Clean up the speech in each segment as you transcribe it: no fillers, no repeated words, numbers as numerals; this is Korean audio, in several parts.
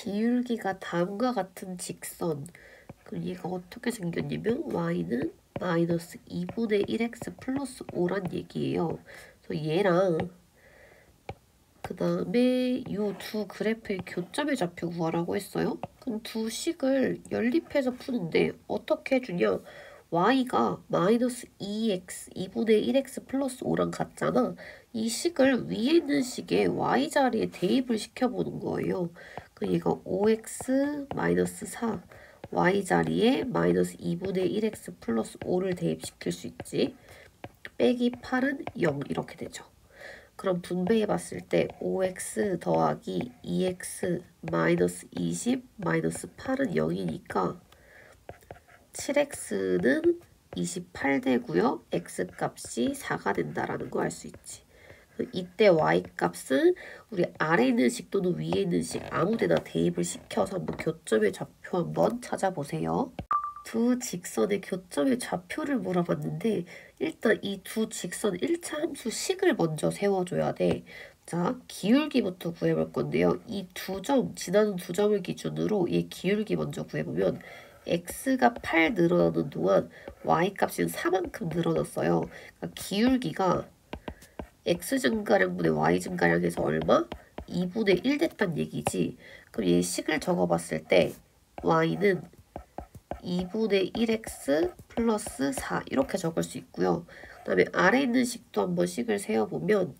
기울기가 다음과 같은 직선. 그럼 얘가 어떻게 생겼냐면 y는 마이너스 2분의 1x 플러스 5란 얘기예요. 그래서 얘랑 그 다음에 이 두 그래프의 교점의 좌표 구하라고 했어요. 그럼 두 식을 연립해서 푸는데 어떻게 해주냐? y가 마이너스 2x 2분의 1x 플러스 5랑 같잖아. 이 식을 위에 있는 식에 y 자리에 대입을 시켜보는 거예요. 그럼 얘가 5x 마이너스 4 y 자리에 마이너스 2분의 1x 플러스 5를 대입시킬 수 있지. 빼기 8은 0 이렇게 되죠. 그럼 분배해 봤을 때 5x 더하기 2x 마이너스 20 마이너스 8은 0이니까 7x는 28 되고요. x값이 4가 된다라는 거 알 수 있지. 이때 y값은 우리 아래에 있는 식 또는 위에 있는 식 아무데나 대입을 시켜서 한번 교점의 좌표 한번 찾아보세요. 두 직선의 교점의 좌표를 물어봤는데 일단 이 두 직선 1차 함수 식을 먼저 세워줘야 돼. 자, 기울기부터 구해볼 건데요. 이 두 점, 지나는 두 점을 기준으로 얘 기울기 먼저 구해보면 x가 8 늘어나는 동안 y값이 4만큼 늘어났어요. 그러니까 기울기가 x 증가량분의 y 증가량에서 얼마? 2분의 1 됐단 얘기지. 그럼 얘 식을 적어봤을 때 y는 2분의 1x 플러스 4 이렇게 적을 수 있고요. 그 다음에 아래 있는 식도 한번 식을 세어보면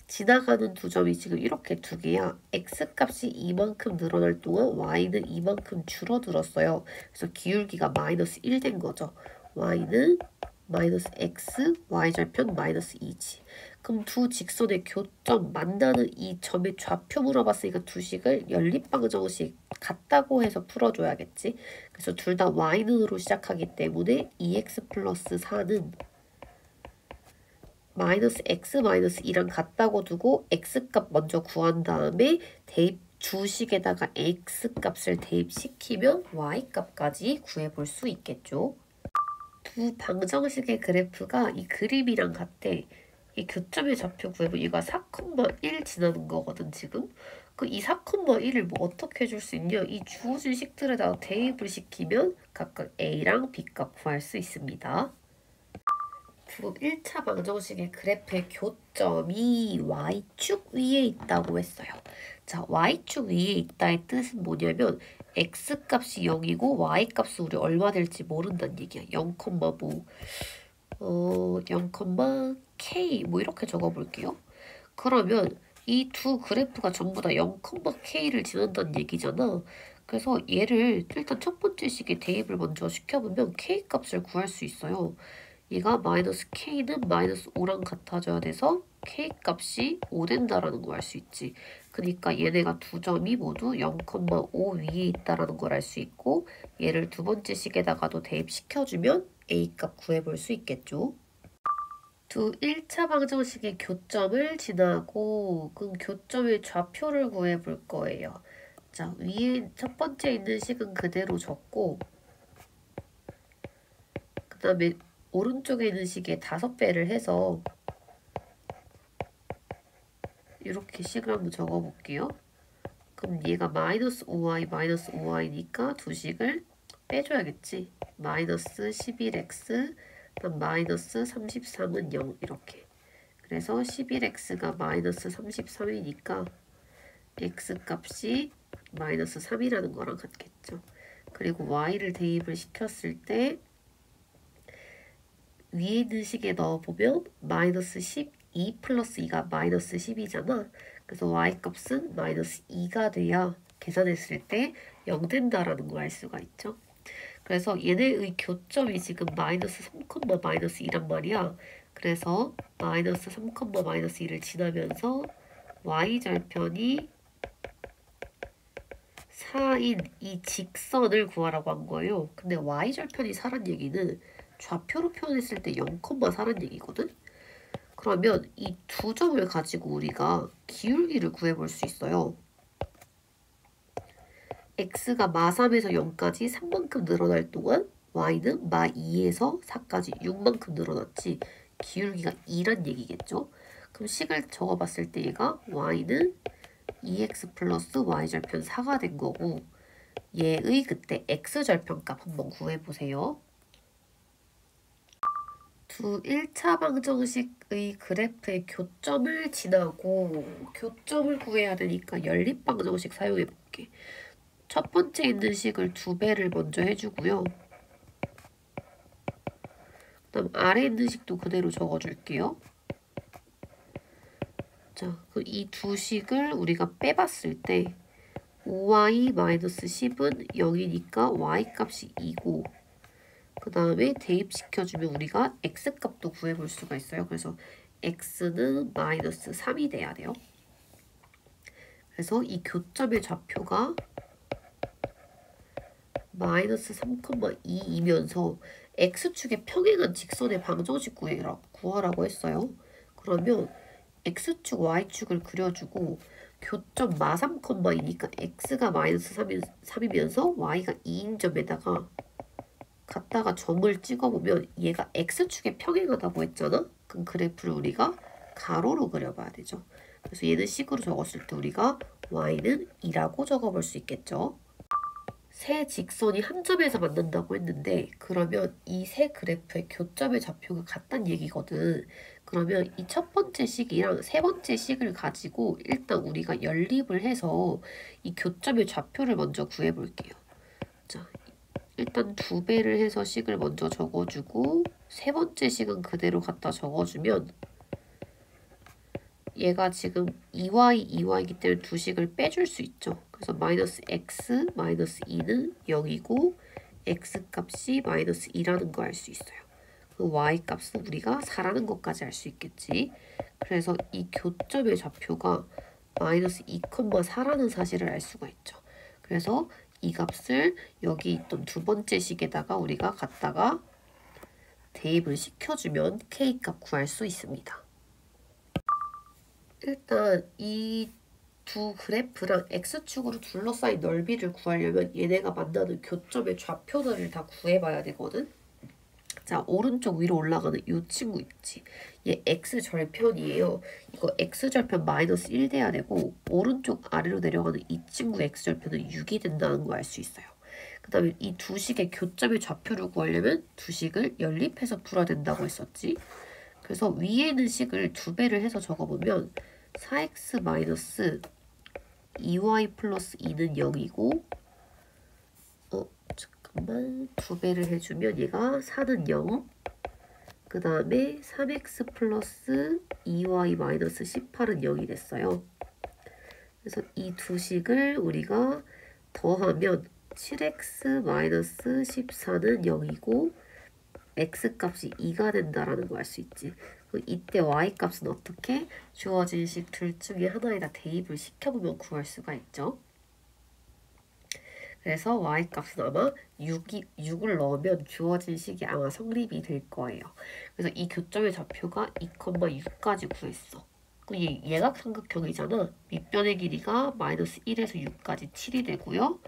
지나가는 두 점이 지금 이렇게 두 개야. x값이 이만큼 늘어날 동안 y는 이만큼 줄어들었어요. 그래서 기울기가 마이너스 1 된 거죠. y는 마이너스 x, y절편 마이너스 2지. 그럼 두 직선의 교점, 만나는 이 점의 좌표 물어봤으니까 두 식을 연립방정식 같다고 해서 풀어줘야겠지. 그래서 둘 다 y는으로 시작하기 때문에 2x 플러스 4는 마이너스 x 마이너스 2랑 같다고 두고 x값 먼저 구한 다음에 대입 주식에다가 x값을 대입시키면 y값까지 구해볼 수 있겠죠. 두 방정식의 그래프가 이 그림이랑 같대. 이 교점의 좌표 구해보면 이거 4,1 지나는 거거든 지금. 그 이 4,1을 뭐 어떻게 해줄 수 있냐? 이 주어진 식들에다가 대입을 시키면 각각 a랑 b값 구할 수 있습니다. 두 1차 방정식의 그래프의 교점이 y축 위에 있다고 했어요. 자, y축 위에 있다의 뜻은 뭐냐면 x값이 0이고 y값은 우리 얼마 될지 모른다는 얘기야. 0, 뭐 0, k 뭐 이렇게 적어볼게요. 그러면 이 두 그래프가 전부 다 0, k를 지난다는 얘기잖아. 그래서 얘를 일단 첫 번째 식에 대입을 먼저 시켜보면 k값을 구할 수 있어요. 얘가 마이너스 k는 마이너스 5랑 같아져야 돼서 k값이 5 된다라는 걸 알 수 있지. 그러니까 얘네가 두 점이 모두 0,5 위에 있다라는 걸 알 수 있고 얘를 두 번째 식에다가도 대입시켜주면 a값 구해볼 수 있겠죠. 두 1차 방정식의 교점을 지나고 그 교점의 좌표를 구해볼 거예요. 자, 위에 첫 번째 있는 식은 그대로 적고 그 다음에 오른쪽에 있는 식에 5배를 해서 이렇게 식을 한번 적어볼게요. 그럼 얘가 마이너스 5y 마이너스 5y니까 두 식을 빼줘야겠지. 마이너스 11x 마이너스 33은 0 이렇게. 그래서 11x가 마이너스 33이니까 x값이 마이너스 3이라는 거랑 같겠죠. 그리고 y를 대입을 시켰을 때 위에 있는 식에 넣어보면 마이너스 12 플러스 2가 마이너스 10이잖아. 그래서 y값은 마이너스 2가 돼야 계산했을 때 0 된다라는 걸 알 수가 있죠. 그래서 얘네의 교점이 지금 마이너스 3, 마이너스 2란 말이야. 그래서 마이너스 3, 마이너스 2를 지나면서 y절편이 4인 이 직선을 구하라고 한 거예요. 근데 y절편이 4란 얘기는 좌표로 표현했을 때 0,4란 얘기거든? 그러면 이 두 점을 가지고 우리가 기울기를 구해볼 수 있어요. x가 마 3에서 0까지 3만큼 늘어날 동안 y는 마 2에서 4까지 6만큼 늘어났지. 기울기가 2란 얘기겠죠. 그럼 식을 적어봤을 때 얘가 y는 2x 플러스 y절편 4가 된 거고 얘의 그때 x절편값 한번 구해보세요. 두 1차 방정식의 그래프의 교점을 지나고 교점을 구해야 되니까 연립방정식 사용해볼게. 첫 번째 있는 식을 2배를 먼저 해주고요. 그 다음 아래 있는 식도 그대로 적어줄게요. 자, 이 두 식을 우리가 빼봤을 때 5y-10은 0이니까 y값이 2고 그 다음에 대입시켜주면 우리가 x값도 구해볼 수가 있어요. 그래서 x는 마이너스 3이 돼야 돼요. 그래서 이 교점의 좌표가 마이너스 3,2이면서 x축의 평행한 직선의 방정식 구하라고 했어요. 그러면 x축, y축을 그려주고 교점 마 3,2니까 x가 마이너스 3이면서 y가 2인 점에다가 갖다가 점을 찍어보면 얘가 x축에 평행하다고 했잖아? 그럼 그래프를 우리가 가로로 그려봐야 되죠. 그래서 얘는 식으로 적었을 때 우리가 y는 2라고 적어볼 수 있겠죠. 세 직선이 한 점에서 만난다고 했는데 그러면 이 세 그래프의 교점의 좌표가 같다는 얘기거든. 그러면 이 첫 번째 식이랑 세 번째 식을 가지고 일단 우리가 연립을 해서 이 교점의 좌표를 먼저 구해볼게요. 자, 일단 2배를 해서 식을 먼저 적어주고 세 번째 식은 그대로 갖다 적어주면 얘가 지금 2y, 2y이기 때문에 두 식을 빼줄 수 있죠. 그래서 마이너스 x, 마이너스 2는 0이고 x값이 마이너스 2라는 거 알 수 있어요. 그 y값은 우리가 4라는 것까지 알 수 있겠지. 그래서 이 교점의 좌표가 마이너스 2,4라는 사실을 알 수가 있죠. 그래서 이 값을 여기 있던 두 번째 식에다가 우리가 갖다가 대입을 시켜주면 k값 구할 수 있습니다. 일단 이 두 그래프랑 x축으로 둘러싸인 넓이를 구하려면 얘네가 만나는 교점의 좌표들을 다 구해봐야 되거든. 자, 오른쪽 위로 올라가는 이 친구 있지. 얘 x절편이에요. 이거 x절편 마이너스 1 돼야 되고 오른쪽 아래로 내려가는 이 친구 x절편은 6이 된다는 거 알 수 있어요. 그 다음에 이 두 식의 교점의 좌표를 구하려면 두 식을 연립해서 풀어야 된다고 했었지. 그래서 위에 있는 식을 2배를 해서 적어보면 4x 마이너스 2y 플러스 2는 0이고 잠깐만 2배를 해주면 얘가 4는 0 그 다음에 3x 플러스 2y 마이너스 18은 0이 됐어요. 그래서 이 두 식을 우리가 더하면 7x 마이너스 14는 0이고 x값이 2가 된다라는 거 알 수 있지. 이때 y값은 어떻게? 주어진 식 둘 중에 하나에다 대입을 시켜보면 구할 수가 있죠. 그래서 y값은 아마 6을 넣으면 주어진 식이 아마 성립이 될 거예요. 그래서 이 교점의 좌표가 2,6까지 구했어. 얘가 삼각형이잖아. 밑변의 길이가 마이너스 1에서 6까지 7이 되고요.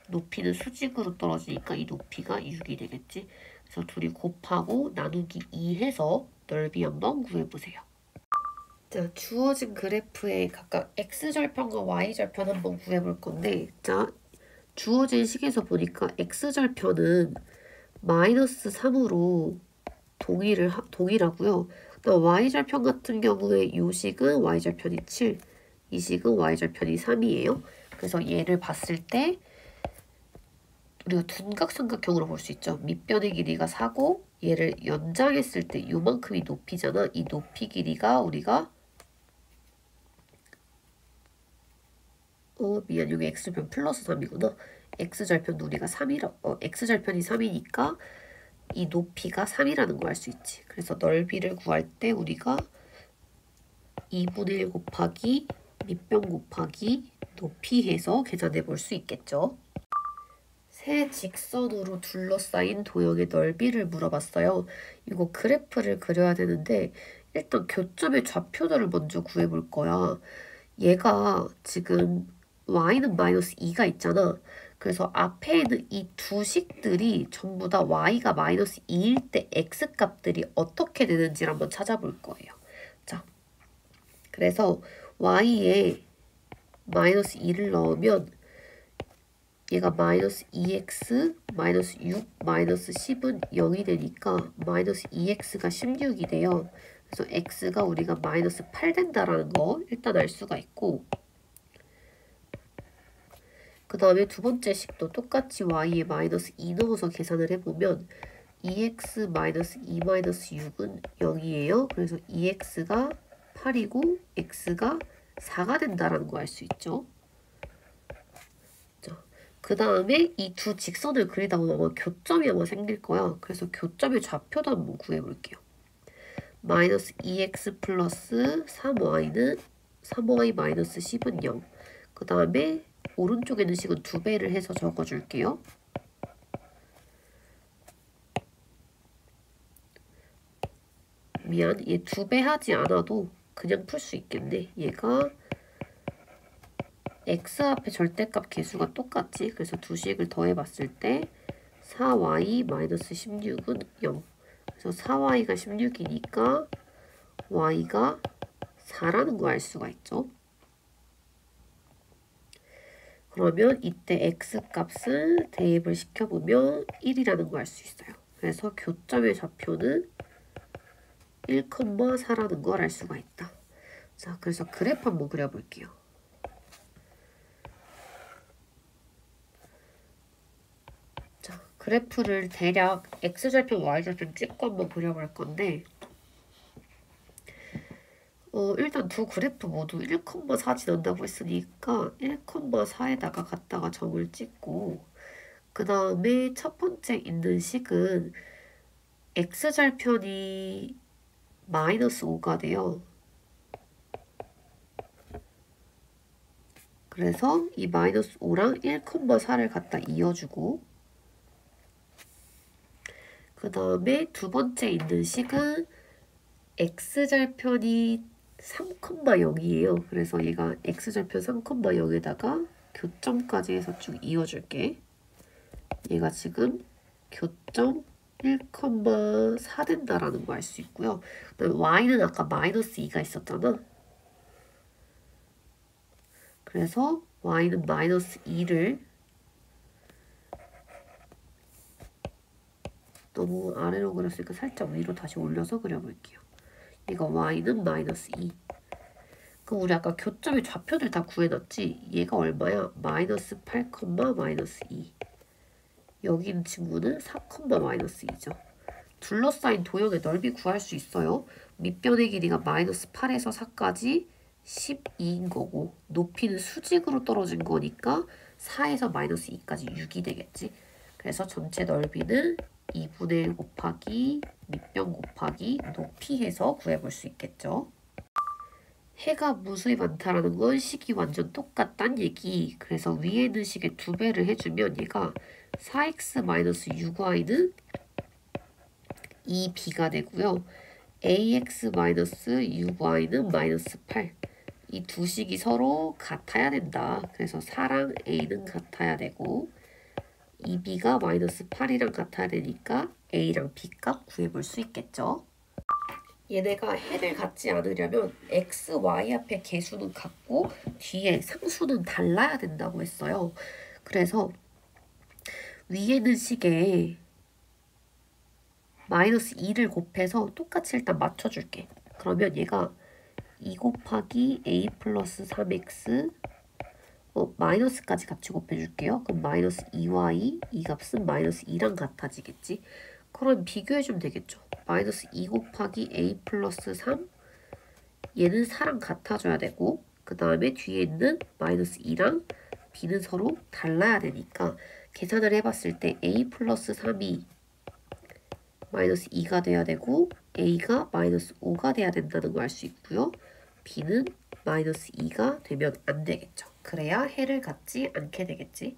높이는 수직으로 떨어지니까 이 높이가 6이 되겠지. 그래서 둘이 곱하고 나누기 2 해서 넓이 한번 구해보세요. 자, 주어진 그래프의 각각 x절편과 y절편 한번 구해볼 건데 자, 주어진 식에서 보니까 x절편은 마이너스 3으로 동일하고요. y절편 같은 경우에 이 식은 y절편이 7, 이 식은 y절편이 3이에요. 그래서 얘를 봤을 때 우리가 둔각삼각형으로 볼 수 있죠. 밑변의 길이가 4고 얘를 연장했을 때 요만큼이 높이잖아. 이 높이 길이가 우리가 미안, 여기 x절편 플러스 3이구나. x절편도 우리가 3이라, x절편이 3이니까 이 높이가 3이라는 걸 알 수 있지. 그래서 넓이를 구할 때 우리가 2분의 1 곱하기 밑변 곱하기 높이 해서 계산해 볼 수 있겠죠. 세 직선으로 둘러싸인 도형의 넓이를 물어봤어요. 이거 그래프를 그려야 되는데 일단 교점의 좌표들을 먼저 구해볼 거야. 얘가 지금 y는 마이너스 2가 있잖아. 그래서 앞에 있는 이 두 식들이 전부 다 y가 마이너스 2일 때 x값들이 어떻게 되는지를 한번 찾아볼 거예요. 자, 그래서 y의 마이너스 2를 넣으면 얘가 마이너스 2x, 마이너스 6, 마이너스 10은 0이 되니까 마이너스 2x가 16이 돼요. 그래서 x가 우리가 마이너스 8 된다라는 거 일단 알 수가 있고, 그 다음에 두 번째 식도 똑같이 y에 마이너스 2 넣어서 계산을 해보면 2x 마이너스 2 마이너스 6은 0이에요. 그래서 2x가 8이고 x가 4가 된다라는 거 알 수 있죠. 그 다음에 이 두 직선을 그리다 보면 아마 교점이 아마 생길 거야. 그래서 교점의 좌표도 한번 구해볼게요. 마이너스 2x 플러스 3y는 3y 마이너스 10은 0. 그 다음에 오른쪽에 있는 식은 2배를 해서 적어줄게요. 미안, 얘 2배 하지 않아도 그냥 풀 수 있겠네. 얘가 x 앞에 절대값 개수가 똑같지. 그래서 두 식을 더해봤을 때 4y 마이너스 16은 0. 그래서 4y가 16이니까 y가 4라는 거 알 수가 있죠. 그러면 이때 x 값을 대입을 시켜보면 1이라는 거 알 수 있어요. 그래서 교점의 좌표는 1,4라는 걸 알 수가 있다. 자, 그래서 그래프 한번 그려볼게요. 자, 그래프를 대략 x절편, y절편 찍고 한번 그려볼 건데, 일단 두 그래프 모두 1,4 지난다고 했으니까 1,4에다가 갖다가 점을 찍고, 그 다음에 첫 번째 있는 식은 x절편이 마이너스 5가 돼요. 그래서 이 마이너스 5랑 1,4를 갖다 이어주고, 그 다음에 두 번째 있는 식은 x절편이 3,0이에요. 그래서 얘가 x절편 3,0에다가 교점까지 해서 쭉 이어줄게. 얘가 지금 교점 1,4 된다라는 거 알 수 있고요. 그다음에 y는 아까 마이너스 2가 있었잖아. 그래서 y는 마이너스 2를 너무 아래로 그렸으니까 살짝 위로 다시 올려서 그려볼게요. 얘가 y는 마이너스 2. 그럼 우리 아까 교점의 좌표들 다 구해놨지? 얘가 얼마야? 마이너스 8, 마이너스 2. 여기 있는 친구는 4, 마이너스 2죠. 둘러싸인 도형의 넓이 구할 수 있어요. 밑변의 길이가 마이너스 8에서 4까지 12인 거고, 높이는 수직으로 떨어진 거니까 4에서 마이너스 2까지 6이 되겠지. 그래서 전체 넓이는 2분의 1 곱하기 밑변 곱하기 높이 해서 구해볼 수 있겠죠. 해가 무수히 많다라는 건 식이 완전 똑같단 얘기. 그래서 위에 있는 식의 2배를 해주면 얘가 4x-6y는 2b가 되고요. ax-6y는 마이너스 8. 이 두 식이 서로 같아야 된다. 그래서 4랑 a는 같아야 되고 2b가 마이너스 8이랑 같아야 되니까 a랑 b 값 구해볼 수 있겠죠. 얘네가 해를 갖지 않으려면 x, y 앞에 개수는 같고 뒤에 상수는 달라야 된다고 했어요. 그래서 위에 있는 식에 마이너스 2를 곱해서 똑같이 일단 맞춰줄게. 그러면 얘가 2 곱하기 a 플러스 3x 마이너스까지 같이 곱해줄게요. 그럼 마이너스 2y 이 값은 마이너스 2랑 같아지겠지. 그럼 비교해주면 되겠죠. 마이너스 2 곱하기 a 플러스 3 얘는 4랑 같아져야 되고 그 다음에 뒤에 있는 마이너스 2랑 b는 서로 달라야 되니까 계산을 해봤을 때 a 플러스 3이 마이너스 2가 돼야 되고 a가 마이너스 5가 돼야 된다는 걸 알 수 있고요. b는 마이너스 2가 되면 안 되겠죠. 그래야 해를 갖지 않게 되겠지.